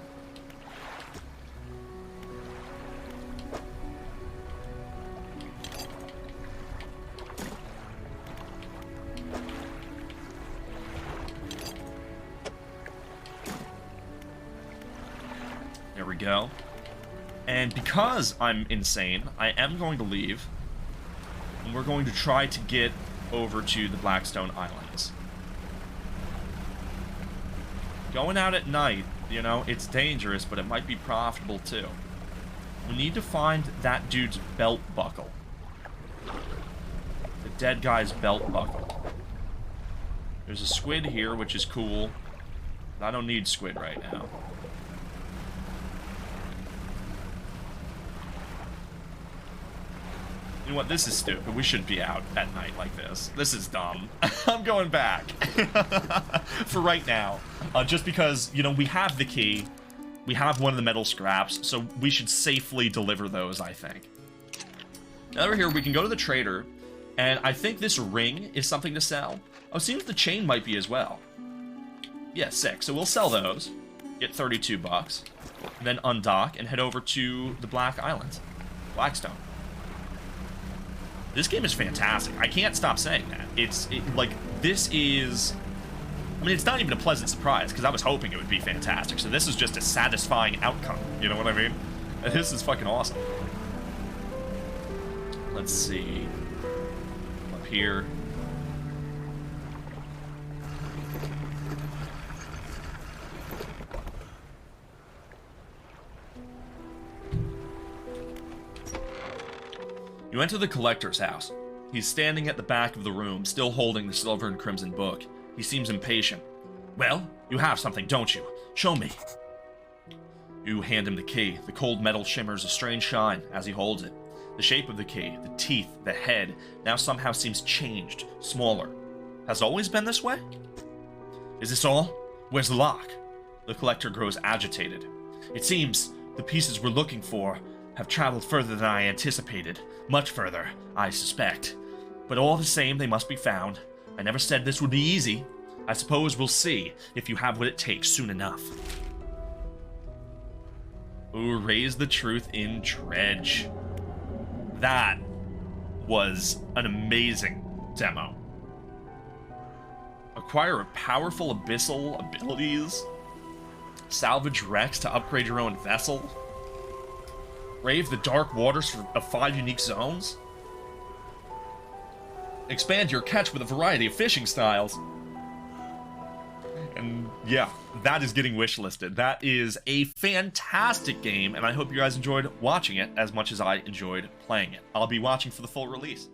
There we go. And because I'm insane, I am going to leave. And we're going to try to get over to the Blackstone Islands. Going out at night, you know, it's dangerous, but it might be profitable too. We need to find that dude's belt buckle. The dead guy's belt buckle. There's a squid here, which is cool. I don't need squid right now. You know what, this is stupid. We shouldn't be out at night like this. This is dumb. I'm going back. For right now. Just because, you know, we have the key. We have one of the metal scraps, so we should safely deliver those, I think. Now that we're here, we can go to the trader, and I think this ring is something to sell. Oh, it seems the chain might be as well. Yeah, sick. So we'll sell those. Get 32 bucks. Then undock and head over to the Black Islands. Blackstone. This game is fantastic. I can't stop saying that. Like, this is... I mean, it's not even a pleasant surprise, because I was hoping it would be fantastic. So this is just a satisfying outcome. You know what I mean? And this is fucking awesome. Let's see. Up here. You enter the collector's house. He's standing at the back of the room, still holding the silver and crimson book. He seems impatient. Well, you have something, don't you? Show me. You hand him the key. The cold metal shimmers a strange shine as he holds it. The shape of the key, the teeth, the head, now somehow seems changed, smaller. Has it always been this way? Is this all? Where's the lock? The collector grows agitated. It seems the pieces we're looking for have traveled further than I anticipated. Much further, I suspect. But all the same, they must be found. I never said this would be easy. I suppose we'll see if you have what it takes soon enough. Ooh, raise the truth in Dredge. That was an amazing demo. Acquire powerful abyssal abilities. Salvage wrecks to upgrade your own vessel. Brave the dark waters of 5 unique zones. Expand your catch with a variety of fishing styles. And yeah, that is getting wishlisted. That is a fantastic game, and I hope you guys enjoyed watching it as much as I enjoyed playing it. I'll be watching for the full release.